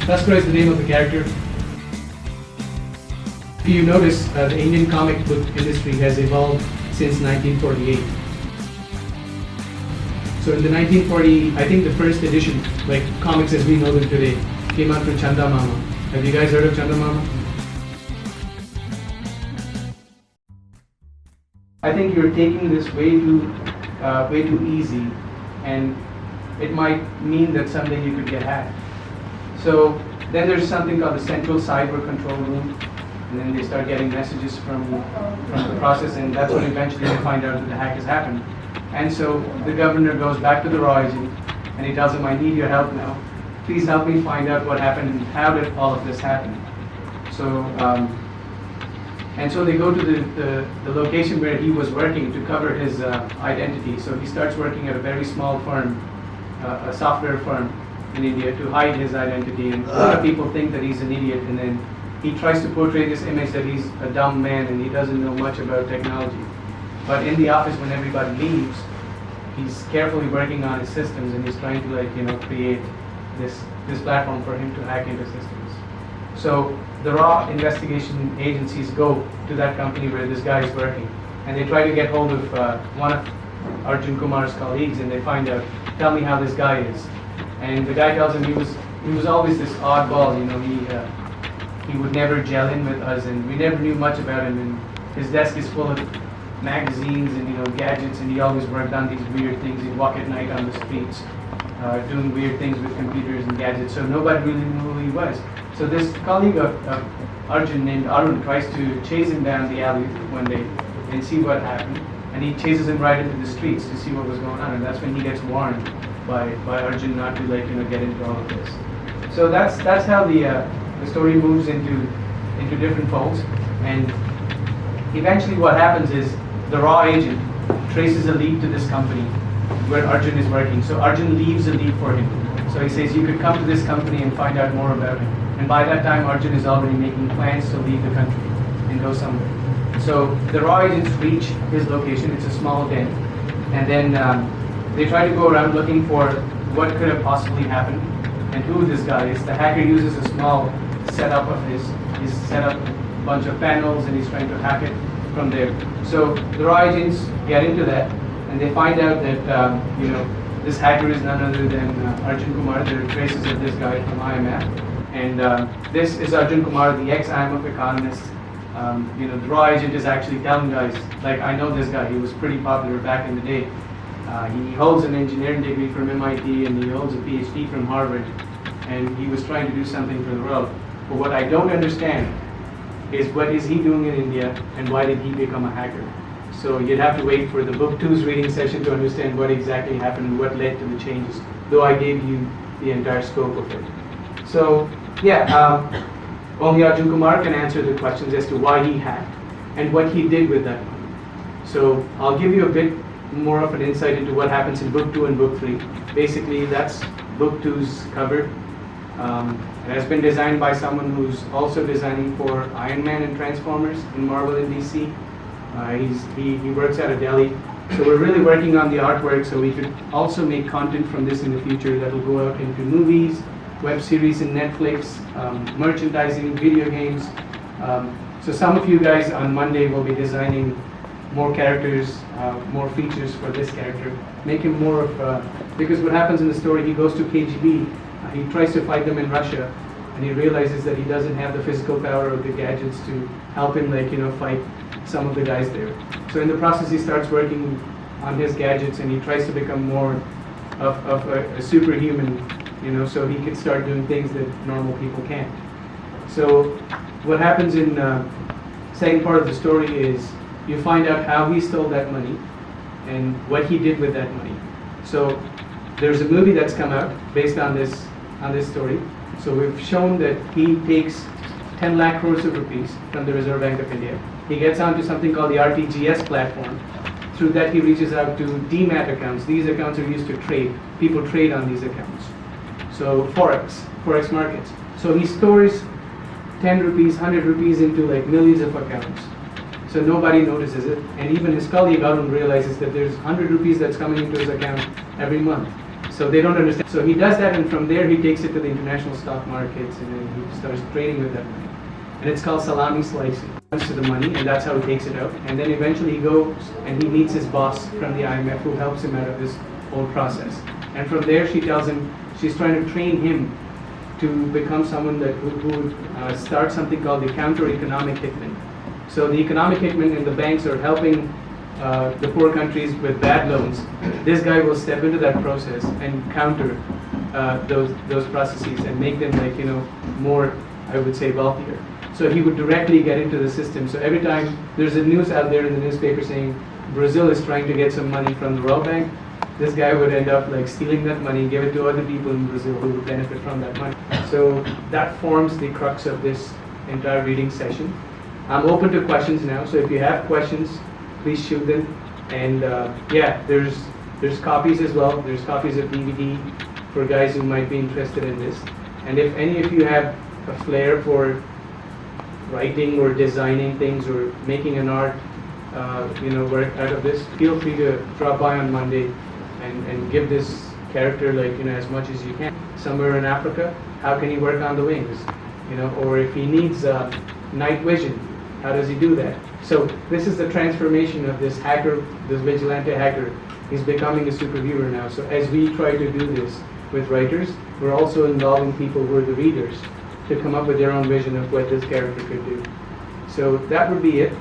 Taskara is the name of the character. If you notice, the Indian comic book industry has evolved since 1948. So in the 1940, I think the first edition, like comics as we know them today, came out through Chanda Mama. Have you guys heard of Chanda Mama? I think you're taking this way too easy, and it might mean that someday you could get hacked. So then there's something called the Central Cyber Control Room, and then they start getting messages from the process, and that's when eventually they find out that the hack has happened. And so the governor goes back to the raw agent, and he tells him, I need your help now. Please help me find out what happened and how did all of this happen. So, and so they go to the location where he was working to cover his identity. So he starts working at a very small firm, a software firm in India, to hide his identity. And a lot of people think that he's an idiot, and then he tries to portray this image that he's a dumb man and he doesn't know much about technology. But in the office, when everybody leaves, he's carefully working on his systems, and he's trying to create this platform for him to hack into systems. So the raw investigation agencies go to that company where this guy is working, and they try to get hold of one of Arjun Kumar's colleagues, and they find out, tell me how this guy is. And the guy tells him he was always this oddball, he would never gel in with us, and we never knew much about him, and his desk is full of magazines and gadgets, and he always worked on these weird things. He'd walk at night on the streets doing weird things with computers and gadgets, so nobody really knew who he was. So this colleague of Arjun named Arun tries to chase him down the alley one day and see what happened, and he chases him right into the streets to see what was going on, and that's when he gets warned by Arjun not to get into all of this. So that's how the story moves into different folds, and eventually what happens is the raw agent traces a lead to this company where Arjun is working. So Arjun leaves a lead for him. So he says, you could come to this company and find out more about him. And by that time, Arjun is already making plans to leave the country and go somewhere. So the raw agents reach his location. It's a small den. And then they try to go around looking for what could have possibly happened and who this guy is. The hacker uses a small setup of his. He's set up a bunch of panels, and he's trying to hack it from there. So the raw agents get into that, and they find out that this hacker is none other than Arjun Kumar. There are traces of this guy from IMF, and this is Arjun Kumar, the ex-IMF economist. The raw agent is actually telling guys, I know this guy. He was pretty popular back in the day. He holds an engineering degree from MIT, and he holds a PhD from Harvard, and he was trying to do something for the world. But what I don't understand is what is he doing in India, and why did he become a hacker? So you'd have to wait for the book 2's reading session to understand what exactly happened and what led to the changes, though I gave you the entire scope of it. So only Arjun Kumar can answer the questions as to why he hacked and what he did with that money. So I'll give you a bit more of an insight into what happens in book 2 and book 3. Basically, that's book 2's cover. It has been designed by someone who's also designing for Iron Man and Transformers in Marvel and DC. He works out of Delhi. So we're really working on the artwork, so we could also make content from this in the future that will go out into movies, web series in Netflix, merchandising, video games. So some of you guys on Monday will be designing more characters, more features for this character. Make him more of, because what happens in the story, he goes to KGB, he tries to fight them in Russia, and he realizes that he doesn't have the physical power or the gadgets to help him fight some of the guys there. So in the process, he starts working on his gadgets, and he tries to become more of a superhuman, so he can start doing things that normal people can't. So what happens in second part of the story is you find out how he stole that money and what he did with that money. So there's a movie that's come out based on this story. So we've shown that he takes 10 lakh crores of rupees from the Reserve Bank of India. He gets onto something called the RTGS platform. Through that, he reaches out to demat accounts. These accounts are used to trade. People trade on these accounts. So forex markets. So he stores 10 rupees, 100 rupees into millions of accounts. So nobody notices it, and even his colleague Arun realizes that there's 100 rupees that's coming into his account every month. So they don't understand. So he does that, and from there he takes it to the international stock markets, and then he starts trading with that money. And it's called salami slicing. He comes to the money, and that's how he takes it out. And then eventually he goes and he meets his boss from the IMF, who helps him out of this whole process. And from there she tells him she's trying to train him to become someone that who would start something called the counter-economic hitman. So the economic hitmen and the banks are helping the poor countries with bad loans. This guy will step into that process and counter those processes and make them, like, you know, more, I would say, wealthier. So he would directly get into the system. So every time there's a news out there in the newspaper saying Brazil is trying to get some money from the World Bank, this guy would end up like stealing that money, give it to other people in Brazil who would benefit from that money. So that forms the crux of this entire reading session. I'm open to questions now, so if you have questions, please shoot them. And yeah, there's copies as well. There's copies of DVD for guys who might be interested in this. And if any of you have a flair for writing or designing things or making an art, you know, work out of this, feel free to drop by on Monday and give this character, like, you know, as much as you can. Somewhere in Africa, how can he work on the wings? You know, or if he needs night vision, how does he do that? So this is the transformation of this hacker, this vigilante hacker. He's becoming a superhero now. So as we try to do this with writers, we're also involving people who are the readers to come up with their own vision of what this character could do. So that would be it.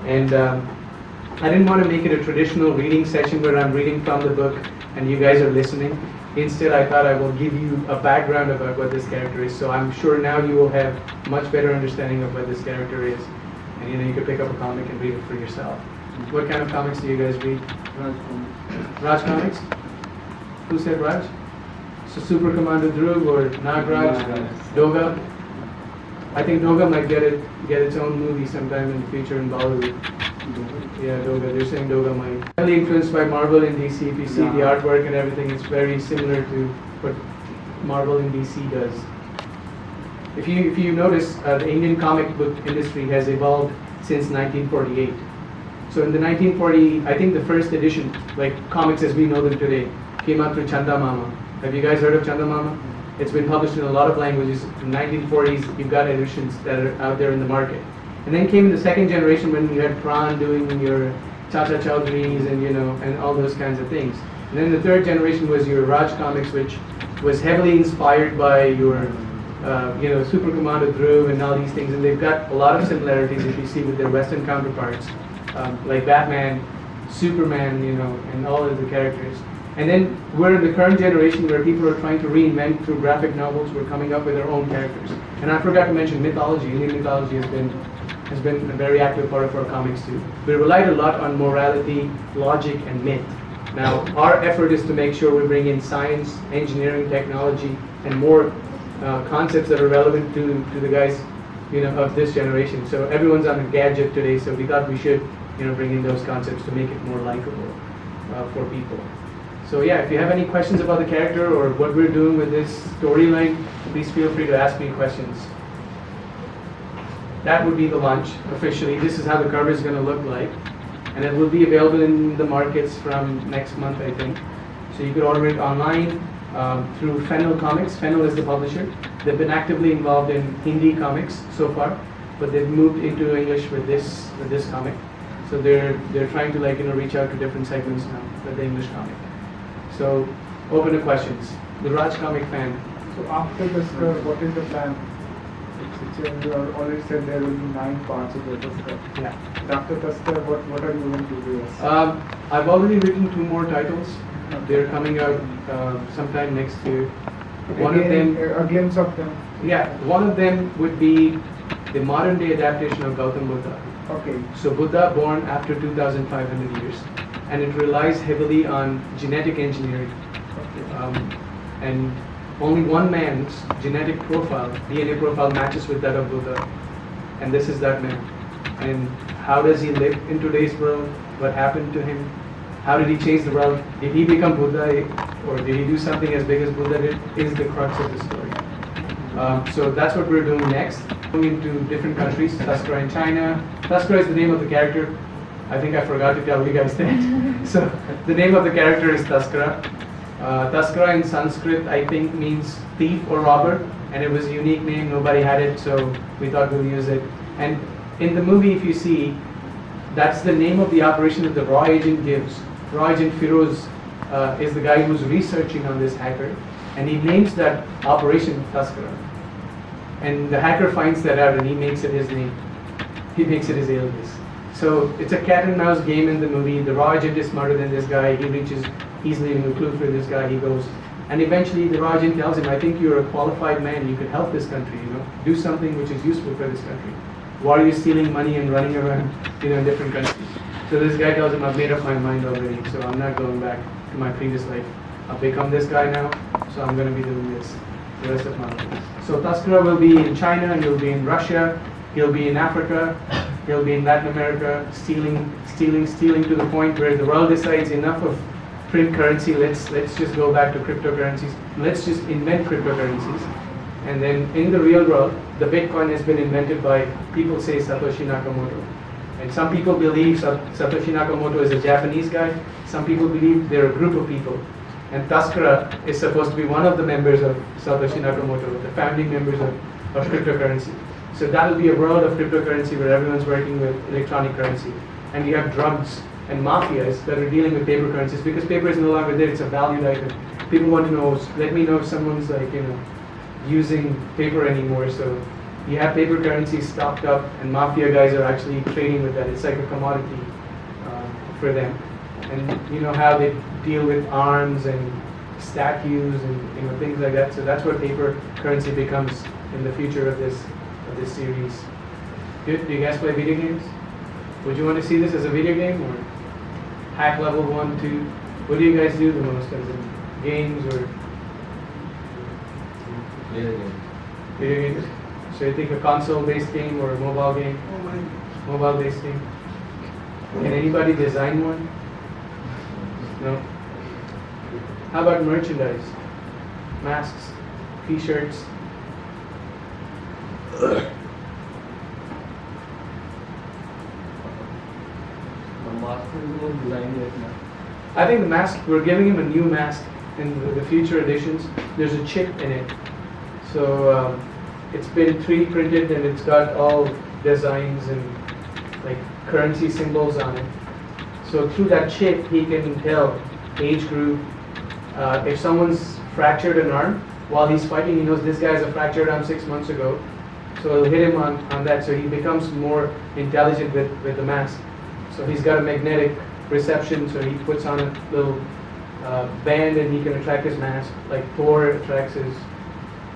And I didn't want to make it a traditional reading session where I'm reading from the book and you guys are listening. Instead, I thought I will give you a background about what this character is. So I'm sure now you will have much better understanding of what this character is. And, you know, you could pick up a comic and read it for yourself. What kind of comics do you guys read? Raj comics. Raj comics? Who said Raj? So Super Commander Dhruv or Nagraj? Doga? I think Doga might get its own movie sometime in the future in Bollywood. Yeah, Doga. They're saying Doga might. Heavily influenced by Marvel in DC. If you see the artwork and everything, it's very similar to what Marvel in DC does. If you notice, the Indian comic book industry has evolved since 1948. So in the 1940, I think the first edition, like comics as we know them today, came out through Chanda Mama. Have you guys heard of Chanda Mama? It's been published in a lot of languages. In the 1940s, you've got editions that are out there in the market. And then came the second generation when you had Pran doing your Chacha Chowdhury's and, you know, and all those kinds of things. And then the third generation was your Raj comics, which was heavily inspired by your you know, Super Commander Dhruv and all these things, and they've got a lot of similarities if you see with their Western counterparts, like Batman, Superman, you know, and all of the characters. And then we're in the current generation where people are trying to reinvent through graphic novels. We're coming up with our own characters. And I forgot to mention mythology. Indian mythology has been a very active part of our comics too. We relied a lot on morality, logic, and myth. Now, our effort is to make sure we bring in science, engineering, technology, and more concepts that are relevant to the guys, you know, of this generation. So everyone's on a gadget today, so we thought we should, you know, bring in those concepts to make it more likable for people. So yeah, if you have any questions about the character or what we're doing with this storyline, please feel free to ask me questions. That would be the launch officially. This is how the cover is going to look like, and it will be available in the markets from next month, I think. So you could order it online. Through Fennel Comics. Fennel is the publisher. They've been actively involved in Hindi comics so far, but they've moved into English with this comic. So they're trying to, like, you know, reach out to different segments now with the English comic. So open to questions. The Raj comic fan. So after TASKARA, what is the plan? You already said there will be 9 parts of the TASKARA. Yeah. After TASKARA, what are you going to do? I've already written 2 more titles. They're coming out sometime next year. One of them, a glimpse of them. Yeah, one of them would be the modern day adaptation of Gautam Buddha. Okay. So Buddha born after 2,500 years, and it relies heavily on genetic engineering. Okay. And only one man's genetic profile, DNA profile, matches with that of Buddha, and this is that man. And how does he live in today's world? What happened to him? How did he change the world? Did he become Buddha, or did he do something as big as Buddha did? Is the crux of the story. So that's what we're doing next. Going into different countries, TASKARA in China. TASKARA is the name of the character. I think I forgot to tell you guys that. So the name of the character is TASKARA. Taskara in Sanskrit, I think, means thief or robber, and it was a unique name. Nobody had it, so we thought we'll use it. And in the movie, if you see, that's the name of the operation that the raw agent gives. Raw agent Firoz is the guy who's researching on this hacker, and he names that operation Taskara. And the hacker finds that out, and he makes it his name. He makes it his alias. So it's a cat and mouse game in the movie. The raw agent is smarter than this guy. He reaches, he's leaving a clue for this guy. He goes, and eventually the raw agent tells him, I think you're a qualified man. You could help this country, do something which is useful for this country. Why are you stealing money and running around, in different countries? So this guy tells him, I've made up my mind already, so I'm not going back to my previous life. I've become this guy now, so I'm going to be doing this the rest of my life. So Taskara will be in China, and he'll be in Russia, he'll be in Africa, he'll be in Latin America, stealing to the point where the world decides enough of print currency, let's just go back to cryptocurrencies, let's just invent cryptocurrencies. And then in the real world, the Bitcoin has been invented by, people say, Satoshi Nakamoto. And some people believe Satoshi Nakamoto is a Japanese guy, some people believe they're a group of people. And Taskara is supposed to be one of the members of Satoshi Nakamoto, the family members of cryptocurrency. So that will be a world of cryptocurrency where everyone's working with electronic currency. And you have drugs and mafias that are dealing with paper currencies, because paper is no longer there, it's a valued item. People want to know, let me know if someone's using paper anymore. So you have paper currency stocked up, and mafia guys are actually trading with that. It's like a commodity for them. And you know how they deal with arms and statues and things like that. So that's what paper currency becomes in the future of this series. Do you guys play video games? Would you want to see this as a video game or hack level 1, 2? What do you guys do the most, as in games or Video games. video games? So you think a console-based game or a mobile game? Mobile-based game. Can anybody design one? No. How about merchandise? Masks, T-shirts. The master is not designed yet now. I think the mask, we're giving him a new mask in the future editions. There's a chip in it. So it's been 3D printed, and it's got all designs and like currency symbols on it. So through that chip, he can tell age group. If someone's fractured an arm while he's fighting, he knows this guy has a fractured arm 6 months ago. So it'll hit him on that. So he becomes more intelligent with the mask. So he's got a magnetic reception, so he puts on a little band, and he can attract his mask, like Thor attracts his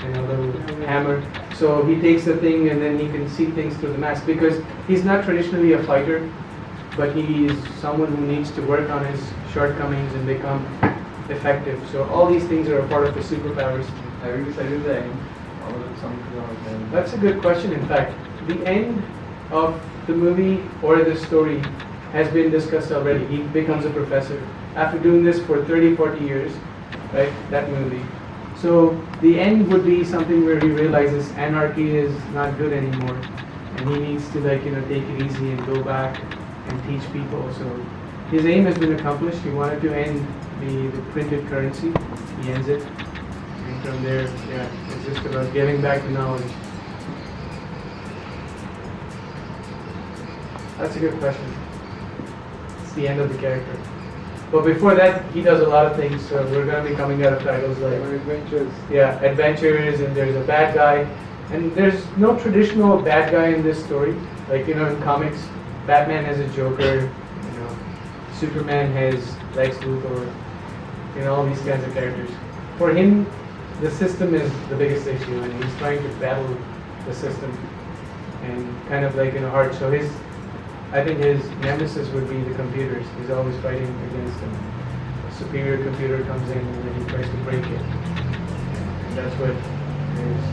little hammer. So he takes the thing, and then he can see things through the mask, because he's not traditionally a fighter, but he is someone who needs to work on his shortcomings and become effective. So all these things are a part of the superpowers. Have you decided the end? Or something like that? That's a good question. In fact, the end of the movie or the story has been discussed already. He becomes a professor after doing this for 30, 40 years, right? That movie. So the end would be something where he realizes anarchy is not good anymore, and he needs to take it easy and go back and teach people. So his aim has been accomplished. He wanted to end the printed currency. He ends it, and from there, it's just about giving back the knowledge. That's a good question. It's the end of the character. But before that, he does a lot of things. So we're going to be coming out of titles like adventures. Yeah, adventures, and there's a bad guy. And there's no traditional bad guy in this story. Like, in comics, Batman has a Joker, Superman has Lex Luthor, all these kinds of characters. For him, the system is the biggest issue, and he's trying to battle the system and kind of like hard. So I think his nemesis would be the computers. He's always fighting against them. A superior computer comes in, and then he tries to break it. And that's what his